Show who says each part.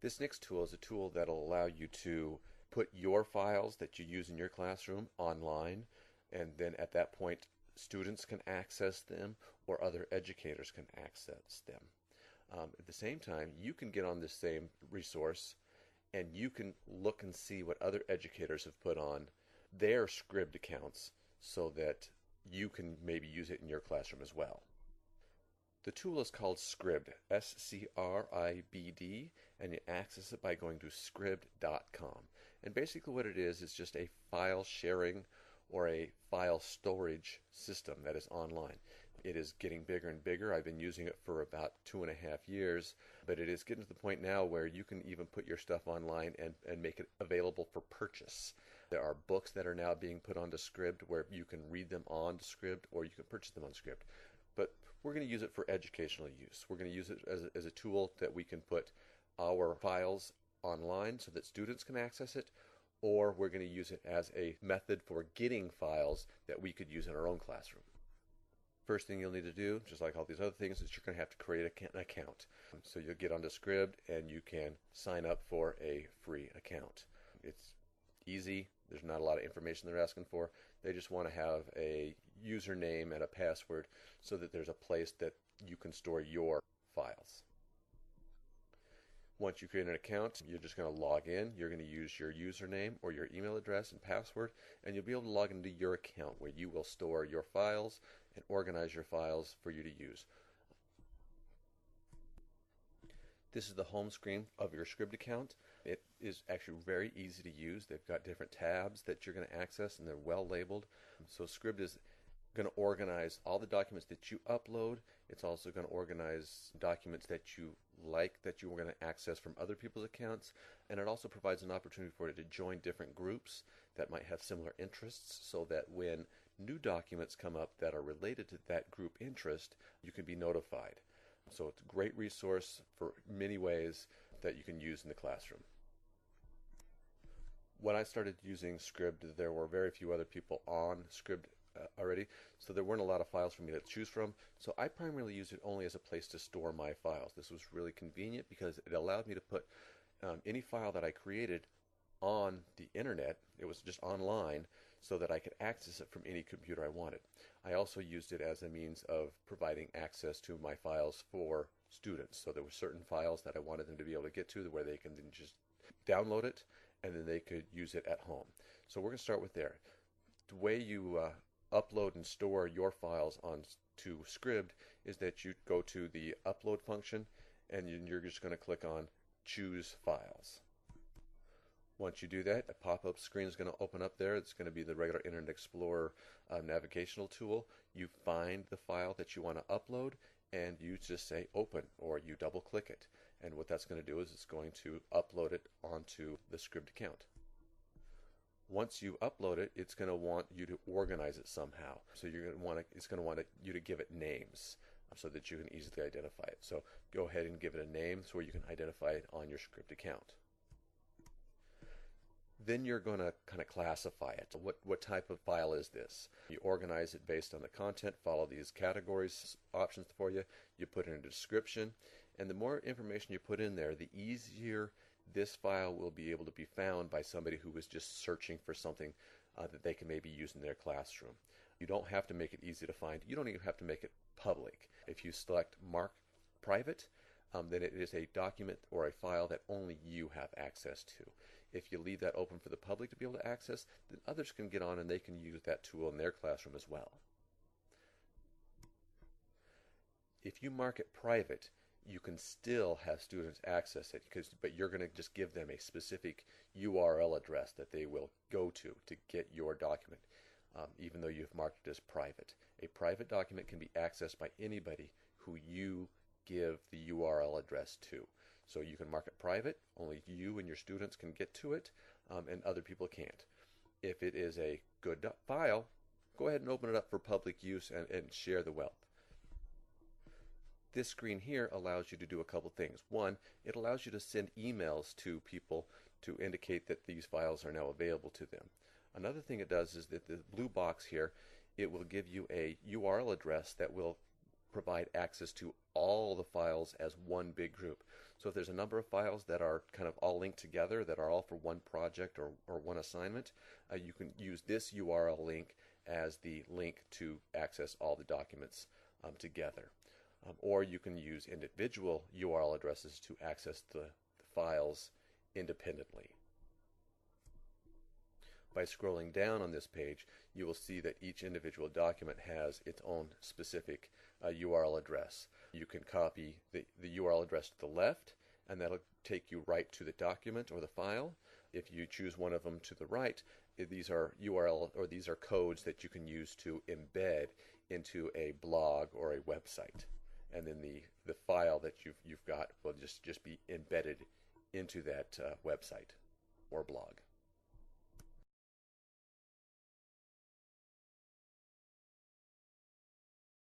Speaker 1: This next tool is a tool that will allow you to put your files that you use in your classroom online, and then at that point students can access them or other educators can access them. At the same time, you can get on this same resource and you can look and see what other educators have put on their Scribd accounts so that you can maybe use it in your classroom as well. The tool is called Scribd, S-C-R-I-B-D, and you access it by going to scribd.com. And basically what it is just a file sharing or a file storage system that is online. It is getting bigger and bigger. I've been using it for about 2.5 years, but it is getting to the point now where you can even put your stuff online and make it available for purchase. There are books that are now being put onto Scribd where you can read them on Scribd or you can purchase them on Scribd. But we're going to use it for educational use. We're going to use it as a tool that we can put our files online so that students can access it, or we're going to use it as a method for getting files that we could use in our own classroom. First thing you'll need to do, just like all these other things, is you're going to have to create an account. So you'll get onto Scribd and you can sign up for a free account. It's easy. There's not a lot of information they're asking for. They just want to have a username and a password so that there's a place that you can store your files. Once you create an account, you're just going to log in. You're going to use your username or your email address and password, and you'll be able to log into your account where you will store your files and organize your files for you to use. This is the home screen of your Scribd account. It is actually very easy to use. They've got different tabs that you're going to access, and they're well labeled. So Scribd is going to organize all the documents that you upload. It's also going to organize documents that you like that you are going to access from other people's accounts, and it also provides an opportunity for you to join different groups that might have similar interests so that when new documents come up that are related to that group interest, you can be notified. So it's a great resource for many ways that you can use in the classroom. When I started using Scribd, there were very few other people on Scribd already, so there weren't a lot of files for me to choose from. So I primarily used it only as a place to store my files. This was really convenient because it allowed me to put any file that I created on the internet. It was just online so that I could access it from any computer I wanted. I also used it as a means of providing access to my files for students. So there were certain files that I wanted them to be able to get to where they can then just download it and then they could use it at home. So we're going to start with there. The way you upload and store your files onto Scribd is that you go to the upload function and you're just going to click on choose files. Once you do that, a pop-up screen is going to open up there. It's going to be the regular Internet Explorer navigational tool. You find the file that you want to upload and you just say open, or you double click it, and what that's going to do is it's going to upload it onto the Scribd account. Once you upload it, it's going to want you to organize it somehow. So you're going to want it's going to want you to give it names so that you can easily identify it. So go ahead and give it a name so you can identify it on your Scribd account. Then you're going to kind of classify it. What type of file is this? You organize it based on the content, follow these categories options for you. You put in a description, and the more information you put in there, the easier this file will be able to be found by somebody who is just searching for something that they can maybe use in their classroom. You don't have to make it easy to find. You don't even have to make it public. If you select Mark Private, then it is a document or a file that only you have access to. If you leave that open for the public to be able to access, then others can get on and they can use that tool in their classroom as well. If you mark it private, you can still have students access it, but you're going to just give them a specific URL address that they will go to get your document, even though you've marked it as private. A private document can be accessed by anybody who you give the URL address to. So you can mark it private, only you and your students can get to it, and other people can't. If it is a good file, go ahead and open it up for public use and share the wealth. This screen here allows you to do a couple things. One, it allows you to send emails to people to indicate that these files are now available to them. Another thing it does is that the blue box here, it will give you a URL address that will provide access to all the files as one big group. So if there's a number of files that are kind of all linked together, that are all for one project or one assignment, you can use this URL link as the link to access all the documents together. Or you can use individual URL addresses to access the files independently. By scrolling down on this page, you will see that each individual document has its own specific URL address. You can copy the URL address to the left, and that'll take you right to the document or the file. If you choose one of them to the right, these are these are codes that you can use to embed into a blog or a website. And then the file that you've got will just be embedded into that website or blog.